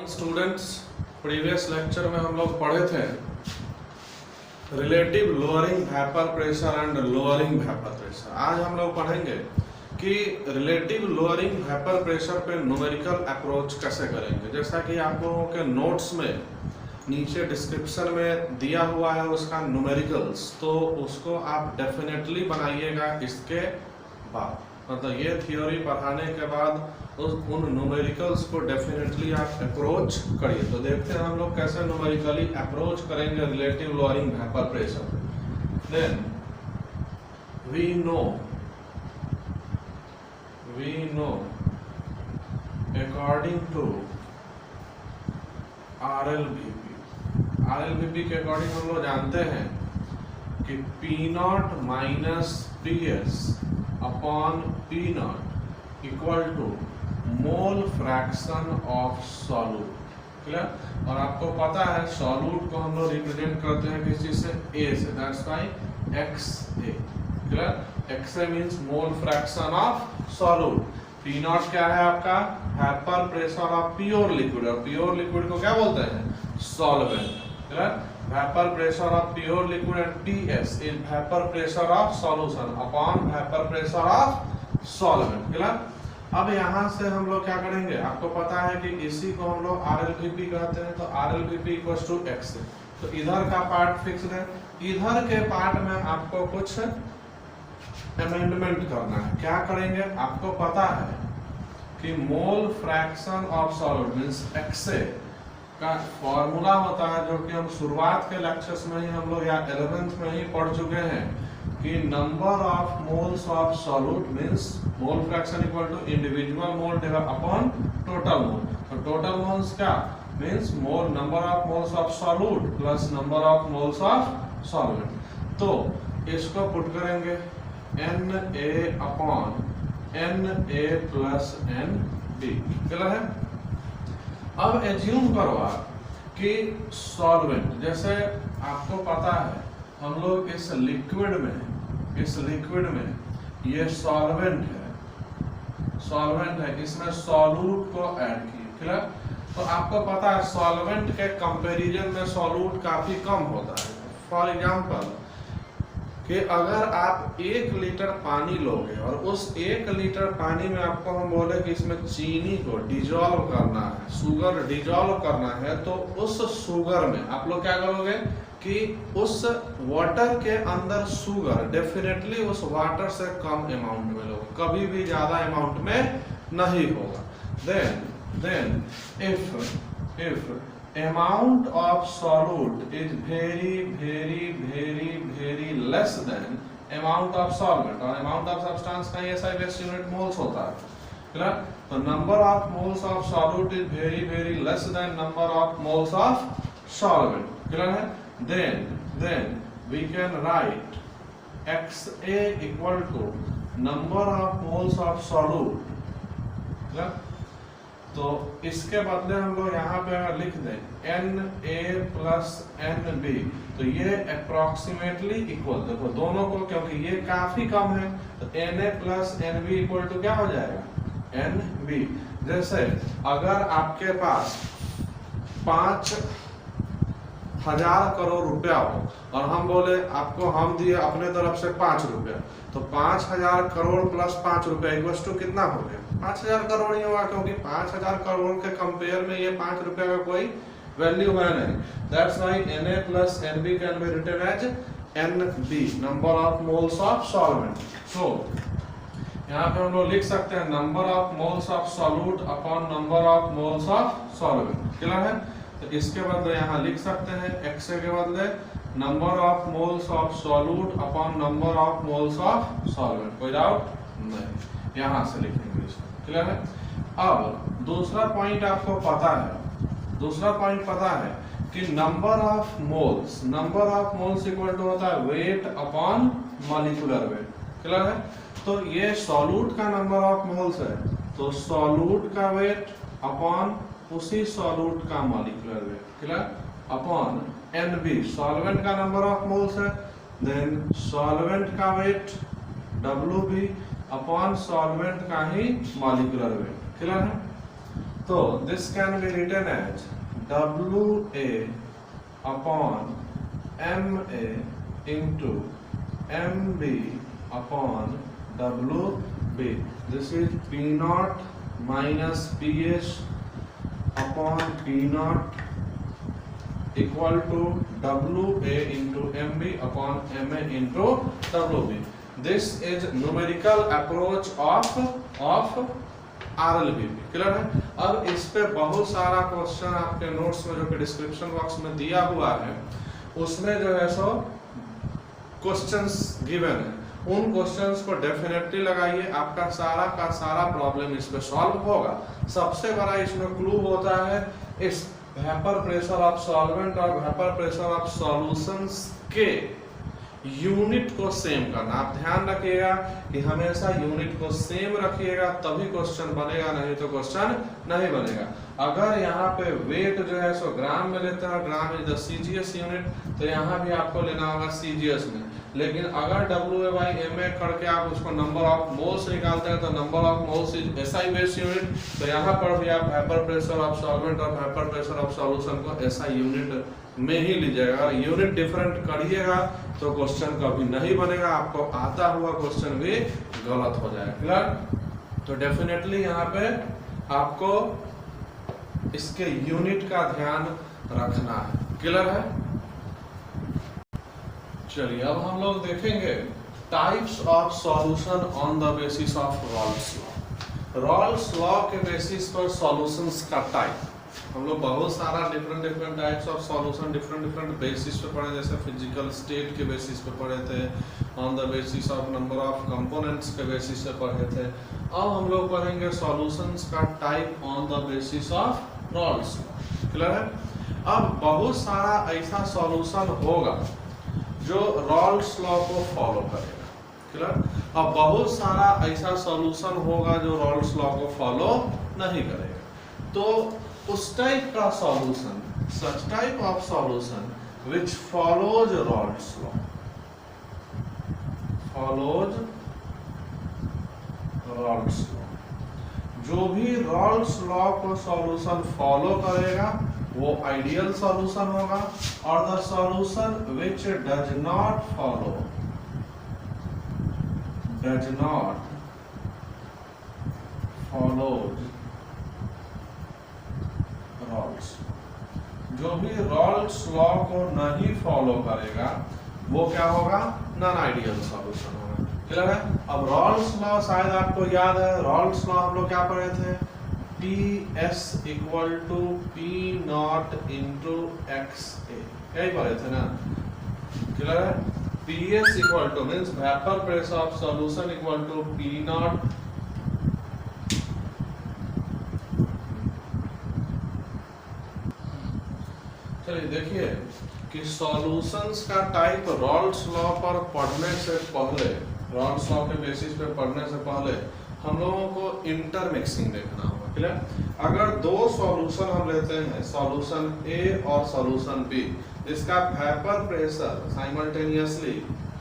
Students, previous lecture में हम लोग पढ़े थे relative lowering vapour pressure and lowering vapour pressure. आज हम लोग पढ़ेंगे कि रिलेटिव लोअरिंग वेपर प्रेशर पे न्यूमेरिकल अप्रोच कैसे करेंगे। जैसा कि आप लोगों के नोट्स में नीचे डिस्क्रिप्शन में दिया हुआ है उसका न्यूमेरिकल्स, तो उसको आप डेफिनेटली बनाइएगा इसके बाद। मतलब ये थ्योरी पढ़ाने के बाद उन न्यूमेरिकल्स को डेफिनेटली आप अप्रोच करिए। तो देखते हैं हम लोग कैसे न्यूमेरिकली अप्रोच करेंगे relative lowering vapour pressure. Then we know according to RLVP के अकॉर्डिंग हम लोग जानते हैं कि P0 minus PS upon P0 equal to mole fraction of solute. Clear. और आपको पता है सॉल्यूट को हम लोग रिप्रेजेंट करते हैं किस चीज से, A से, that's why XA। Clear. XA means mole fraction of solute. P0 क्या है आपका, vapour pressure of pure liquid, और प्योर लिक्विड को क्या बोलते हैं, solvent. Clear. Vapour pressure of pure liquid and TS is vapour pressure of solution upon vapour pressure of solvent. Clear. अब यहाँ से हम लोग क्या करेंगे, आपको पता है कि इसी को हम लोग RLVP कहते हैं, तो RLVP इक्वल्स टू XA। तो इधर का पार्ट फिक्स्ड है, इधर के पार्ट में आपको कुछ अमेंडमेंट करना है। क्या करेंगे, आपको पता है कि मोल fraction of solute means XA का फॉर्मूला होता है, जो कि हम शुरुआत के लेक्चर्स में ही हम लोग या 11th में ही पढ़ चुके हैं कि number of moles of solute means mole fraction equal to individual mole divide upon total mole. तो टोटल मोल्स क्या means mole number of moles of solute plus number of moles of solvent. तो इसको put करेंगे Na upon Na plus Nb। Clear है। अब assume करो आप कि सॉल्वेंट, जैसे आपको पता है हम लोग इस लिक्विड में ये सॉल्वेंट है, इसमें सॉल्यूट को ऐड किए। क्लियर। तो आपको पता है सॉल्वेंट के कंपैरिजन में सॉल्यूट काफी कम होता है। फॉर एग्जांपल कि अगर आप 1 लीटर पानी लोगे और उस 1 लीटर पानी में आपको हम बोले कि इसमें चीनी को डिजॉल्व करना है, शुगर डिजॉल्व करना है, तो उस शुगर में आप लोग क्या करोगे कि उस वाटर के अंदर शुगर डेफिनेटली उस वाटर से कम अमाउंट में लोगे, कभी भी ज्यादा अमाउंट में नहीं होगा। Then if amount of solute is very less than amount of solvent, और amount of substance का ये SI बेस यूनिट मोल्स होता है। क्लियर। तो number of moles of solute is very less than number of moles of solvent। Clear है। then we can write XA equal to number of moles of solute। Clear. तो इसके बदले हम लोग यहाँ पे अगर लिख दें Na प्लस Nb, तो ये अप्रोक्सीमेटली इक्वल, देखो दोनों को, क्योंकि ये काफी कम है, तो Na plus Nb equal to क्या हो जाएगा, Nb। जैसे अगर आपके पास 5,000 करोड़ रुपया हो और हम बोले आपको, हम दिए अपने तरफ से 5 रुपया, तो 5,000 करोड़ प्लस 5 रुपया इक्वल टू कितना हो गया, 5,000 करोड़ ही होगा, क्योंकि 5,000 करोड़ के कंपेयर में ये 5 रुपया का कोई वैल्यू है नहीं। That's why Na plus Nb can be written as Nb, number of moles of solvent. So यहाँ पे हम लोग लिख सकते हैं number of moles of solute upon number of moles of solvent. Clear है। तो इसके बदले यहाँ लिख सकते हैं XA के बदले number of moles of solute upon number of moles of solvent. कोई डाउट नहीं, यहाँ से लिखेंगे इसको। क्लियर है। अब दूसरा पॉइंट आपको पता है कि number of moles equal to होता है weight upon molecular weight. Clear है। तो ये सॉल्यूट का नंबर ऑफ मोल्स है, तो सॉल्यूट का वेट अपॉन उसी सॉल्यूट का molecular weight. Clear. Upon Nb solvent का नंबर ऑफ मोल्स है, देन सॉल्वेंट का वेट Wb अपॉन सॉल्वेंट का ही मॉलिक्यूलर वेट। क्लियर है। तो this can be written as WA upon MA into MB upon WB. This is P not minus PS upon P not equal to WA into MB upon MA into WB. This is numerical approach of RLBP. Clear है? अब इस पे बहुत सारा question आपके notes में जो कि डिस्क्रिप्शन बॉक्स में दिया हुआ है उसमें जो है सो क्वेश्चंस गिवन है, उन क्वेश्चंस को डेफिनेटली लगाइए, आपका सारा का सारा प्रॉब्लम इस पे सॉल्व होगा। सबसे बड़ा इसमें क्लू होता है इस वेपर प्रेशर ऑफ सॉल्वेंट और वेपर प्रेशर ऑफ सॉल्यूशंस के यूनिट को सेम करना। आप ध्यान रखिएगा कि हमेशा यूनिट को सेम रखिएगा तभी क्वेश्चन बनेगा, नहीं तो क्वेश्चन नहीं बनेगा। अगर यहाँ पे वेट जो है सो ग्राम में लेते हैं, gram is the CGS unit, तो यहाँ भी आपको लेना होगा CGS में। लेकिन अगर WA/MA करके आप उसको नंबर ऑफ मोल्स निकालते हैं तो number of moles is SI base unit, तो यहाँ पर भी आप वेपर प्रेशर ऑफ सॉल्वेंट और वेपर प्रेशर ऑफ सॉल्यूशन को SI यूनिट में ही लीजिएगा। अगर यूनिट डिफरेंट करिएगा तो क्वेश्चन कभी नहीं बनेगा, आपको आता हुआ क्वेश्चन भी गलत हो जाएगा। क्लियर? तो डेफिनेटली यहाँ पे आपको इसके यूनिट का ध्यान रखना है। क्लियर है? चलिए अब हम लोग देखेंगे types of solution on the basis of Rawls law. Rawls law के बेसिस पर सॉल्यूशंस का टाइप हम लोग बहुत सारा different types of solution different basis पे पढ़े, जैसे फिजिकल स्टेट के बेसिस पे पढ़े थे, on the basis of number of components के बेसिस पे पढ़े थे। अब हम लोग पढ़ेंगे सॉल्यूशंस का type on the basis of Rawls law. Clear है? अब बहुत सारा ऐसा सॉल्यूशन होगा जो रॉल्स लॉ को फॉलो करेगा। क्लियर? अब बहुत सारा ऐसा सॉल्यूशन होगा जो रॉल्स लॉ को फॉलो नहीं करेगा। तो उस टाइप का solution, such type of solution which follows Rolle's law, follows Rolle's law, जो भी रॉल्स लॉ को सॉल्यूशन फॉलो करेगा वो आइडियल सॉल्यूशन होगा, और the solution which does not follow, does not follows Raoult's, जो भी रॉल्स लॉ को नहीं फॉलो करेगा वो क्या होगा? नॉन आइडियल सॉल्यूशन होगा। क्लियर है? अब रॉल्स लॉ शायद आपको याद है, रॉल्स लॉ हम लोग क्या पढ़े थे? PS equal to P not into XA, यही पढ़े थे ना? क्लियर है? PS equal to means vapour pressure of solution equal to P not चलिए देखिए कि सॉल्यूशंस का टाइप रॉल्स लॉ पर पढ़ने से पहले, रॉल्स लॉ के बेसिस पे पढ़ने से पहले हम लोगों को इंटरमिक्सिंग देखना होगा। क्लियर? अगर दो सॉल्यूशन हम लेते हैं, सॉल्यूशन A और सॉल्यूशन B, जिसका वेपर प्रेशर साइमल्टेनियसली,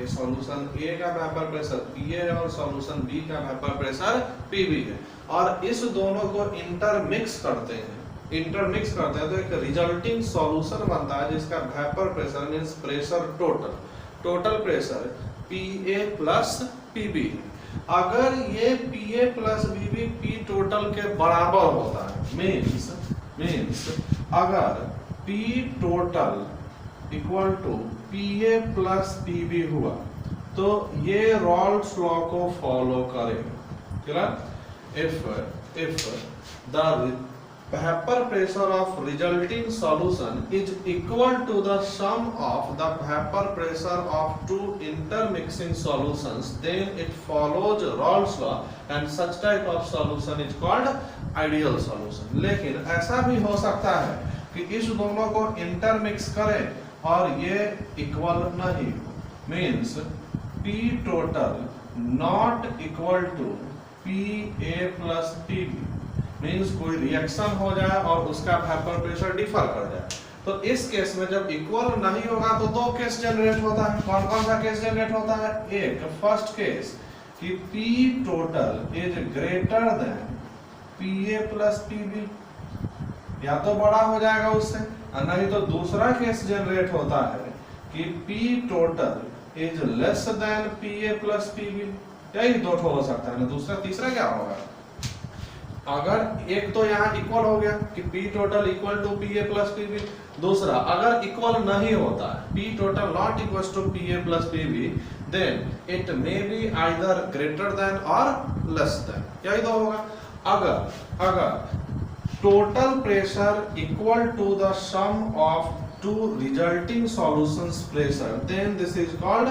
ये सॉल्यूशन A का वेपर प्रेशर PA है और सॉल्यूशन B का वेपर प्रेशर PB है, और इस दोनों को इंटरमिक्स करते हैं, इंटरमिक्स करते हैं तो एक रिजल्टिंग सॉल्यूशन बनता है जिसका vapour pressure means pressure total pressure PA plus PB। अगर ये PA plus BB P total के बराबर होता है, मींस अगर P total equal to PA plus PB हुआ तो ये रॉल्स लॉ को फॉलो करेगा। Clear? If the vapor pressure of resulting solution is equal to the sum of the vapor pressure of two intermixing solutions, then it follows Rolle's law and such type of solution is called ideal solution। लेकिन ऐसा भी हो सकता है कि इस दोनों को इंटरमिक्स करें और ये इक्वल नहीं हो, means P total not equal to PA plus PB, means कोई रिएक्शन हो जाए और उसका वेपर प्रेशर डिफर कर जाए। तो इस केस में जब इक्वल नहीं होगा तो दो केस जनरेट होता है। कौन कौन सा केस जनरेट होता है? एक फर्स्ट केस कि P total is greater than PA plus PB, या तो बड़ा हो जाएगा उससे, और नहीं तो दूसरा केस जनरेट होता है कि P total is less than PA plus PB। यही दो ठो हो सकता है ना, दूसरा तीसरा क्या होगा? अगर एक तो यहाँ इक्वल हो गया कि P total equal to PA plus PB, दूसरा अगर इक्वल नहीं होता है, P total not equal to PA plus PB, then it may be either greater than और लेस देन, यही तो होगा। अगर total pressure equal to the sum of two resulting solutions pressure, then this is called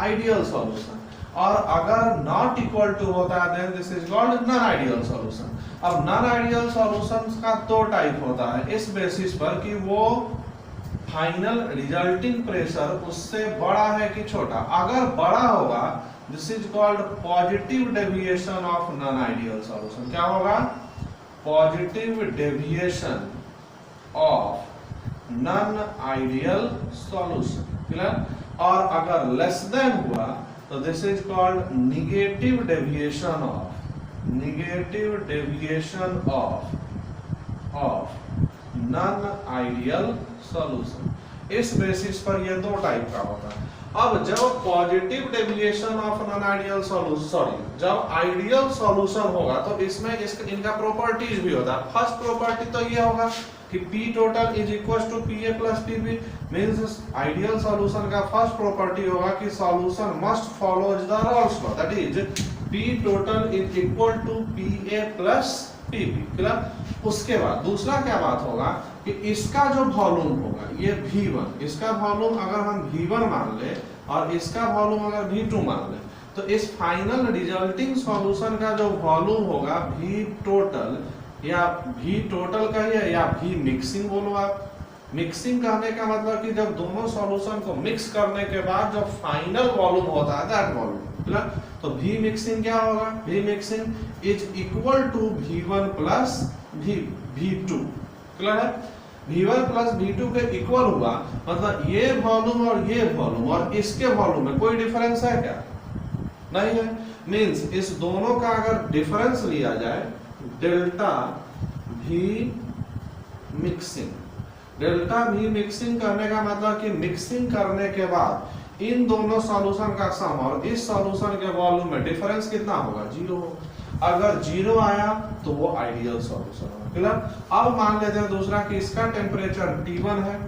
ideal solution। और अगर not equal to होता है then this is called non ideal solution। अब non ideal solutions का दो टाइप होता है इस बेसिस पर कि वो फाइनल रिजल्टिंग प्रेशर उससे बड़ा है कि छोटा। अगर बड़ा होगा this is called positive deviation of non ideal solution. क्या होगा? Positive deviation of non ideal solution. Clear? और अगर लेस देन हुआ तो this is called negative deviation of non ideal solution. इस बेसिस पर ये दो टाइप का होता है। अब जब positive deviation of non ideal solution, जब आइडियल सॉल्यूशन होगा तो इसमें इनका प्रॉपर्टीज भी होता है। फर्स्ट प्रॉपर्टी तो ये होगा कि P total is equal to PA plus PB, means ideal solution का फर्स्ट प्रॉपर्टी होगा कि solution must follow the Raoult's law, that is P total is equal to PA plus PB। Clear? उसके बाद दूसरा क्या बात होगा कि इसका जो वॉल्यूम होगा ये V1, इसका वॉल्यूम अगर हम V1 मान ले और इसका वॉल्यूम अगर V2 मान ले, तो इस फाइनल रिजल्टिंग सॉल्यूशन का जो वॉल्यूम होगा V टोटल, या V टोटल कहिए या V मिक्सिंग बोलो आप। मिक्सिंग कहने का मतलब कि जब दोनों सॉल्यूशन को मिक्स करने के बाद जो फाइनल वॉल्यूम होता है दैट वॉल्यूम। क्लियर? तो V मिक्सिंग क्या होगा? V mixing is equal to V1 plus V2। Clear है? V1 प्लस V2 के इक्वल हुआ मतलब ये वॉल्यूम और ये वॉल्यूम और इसके वॉल्यूम में कोई डिफरेंस है क्या? नहीं है। मींस इस दोनों का अगर डिफरेंस लिया जाए delta V mixing, delta V mixing करने का मतलब कि मिक्सिंग करने के बाद इन दोनों सॉल्यूशन का सम और इस सॉल्यूशन के वॉल्यूम में डिफरेंस कितना होगा? 0 होगा। अगर 0 आया तो वो आइडियल सॉल्यूशन होगा। क्लियर? अब मान लेते हैं दूसरा कि इसका टेम्परेचर T1 है,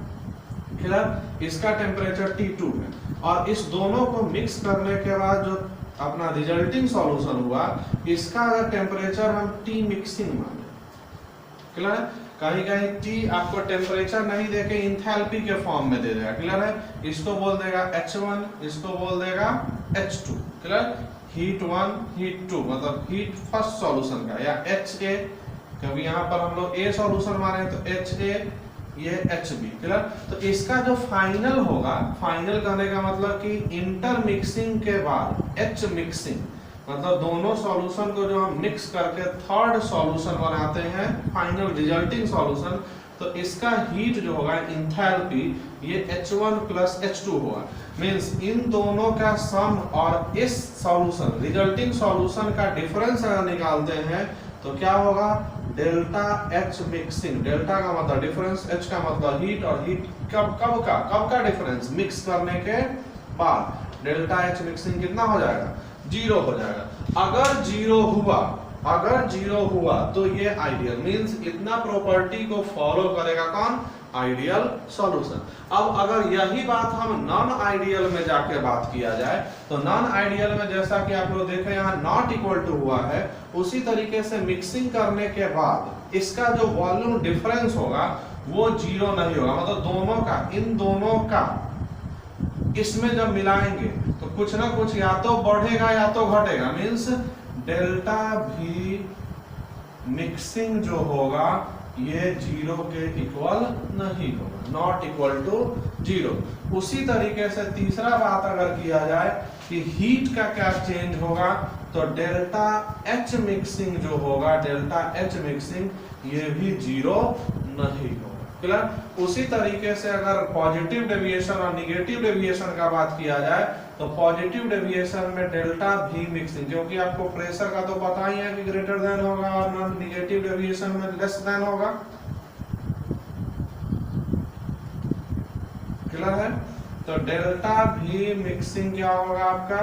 क्लियर, इसका टेम्परेचर T2 है, और इस दोनों को मिक्स करने के बाद जो अपना रिजल्टिंग सॉल्यूशन हुआ इसका अगर टेम्परेचर हम T मिक्सिंग माने, क्लियर, कहीं कहीं T आपको टेम्परेचर नहीं देके इंथैल्पी के फॉर्म में दे देगा। क्लियर है? इसको बोल देगा H1, इसको बोल देगा H2। क्लियर? हीट 1 हीट 2 मतलब हीट फर्स्ट सॉल्यूशन का, या HA, क्योंकि यहाँ पर हम लोग A सॉल्यूशन माने तो HA, ये HB। क्लियर? तो इसका जो फाइनल होगा, फाइनल कहने का मतलब कि इंटर मिक्सिंग के बाद H मिक्सिंग मतलब दोनों सॉल्यूशन को जो हम मिक्स करके थर्ड सॉल्यूशन बनाते हैं फाइनल रिजल्टिंग सॉल्यूशन, तो इसका हीट जो होगा इंथैल्पी ये H1 प्लस H2 होगा। मींस इन दोनों का सम और इस सॉल्यूशन रिजल्टिंग सॉल्यूशन का डिफरेंस अगर निकालते हैं तो क्या होगा? डेल्टा H मिक्सिंग, डेल्टा का मतलब डिफरेंस, H का मतलब हीट, और हीट कब का डिफरेंस? मिक्स करने के बाद डेल्टा H मिक्सिंग कितना हो जाएगा? 0 हो जाएगा। अगर 0 हुआ तो ये आइडियल, मींस इतना प्रॉपर्टी को फॉलो करेगा कौन? Ideal solution. अब अगर यही बात हम नॉन आइडियल में जाके बात किया जाए तो नॉन आइडियल में जैसा कि आप लोग देखें यहाँ नॉट इक्वल टू हुआ है, उसी तरीके से मिक्सिंग करने के बाद इसका जो वॉल्यूम डिफरेंस होगा वो 0 नहीं होगा। मतलब दोनों का, इन दोनों का इसमें जब मिलाएंगे तो कुछ ना कुछ या तो बढ़ेगा या तो घटेगा। मींस डेल्टा V मिक्सिंग जो होगा ये 0 के इक्वल नहीं होगा, नॉट इक्वल टू 0। उसी तरीके से तीसरा बात अगर किया जाए कि हीट का क्या चेंज होगा, तो डेल्टा H मिक्सिंग जो होगा, डेल्टा H मिक्सिंग ये भी 0 नहीं होगा। क्लियर? उसी तरीके से अगर पॉजिटिव डेविएशन और निगेटिव डेविएशन का बात किया जाए तो पॉजिटिव डेविएशन में डेल्टा V मिक्सिंग, क्योंकि आपको प्रेशर का तो पता ही है कि ग्रेटर देन होगा, और नॉन निगेटिव डेविएशन में लेस देन होगा। क्लियर है? तो डेल्टा भी मिक्सिंग क्या होगा आपका,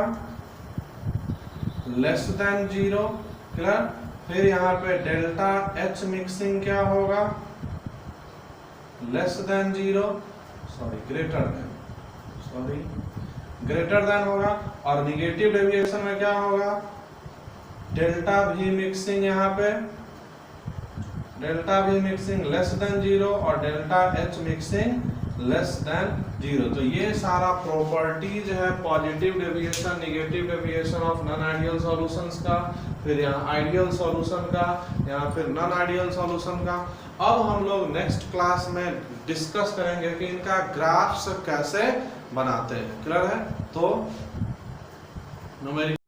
लेस देन 0, क्लियर? फिर यहाँ पे डेल्टा एच मिक्सिंग क्या होगा, less than 0, sorry greater than होगा। और निगेटिव डेविएशन में क्या होगा, डेल्टा भी मिक्सिंग, यहाँ पे डेल्टा भी मिक्सिंग लेस देन 0 और delta H mixing less than 0। तो ये सारा प्रॉपर्टीज है positive deviation, negative deviation of non ideal solutions का, फिर यहाँ आइडियल सॉल्यूशन का, यहाँ फिर नॉन आइडियल सॉल्यूशन का। अब हम लोग नेक्स्ट क्लास में डिस्कस करेंगे कि इनका ग्राफ्स कैसे बनाते हैं, क्लियर है? तो न्यूमेरिकल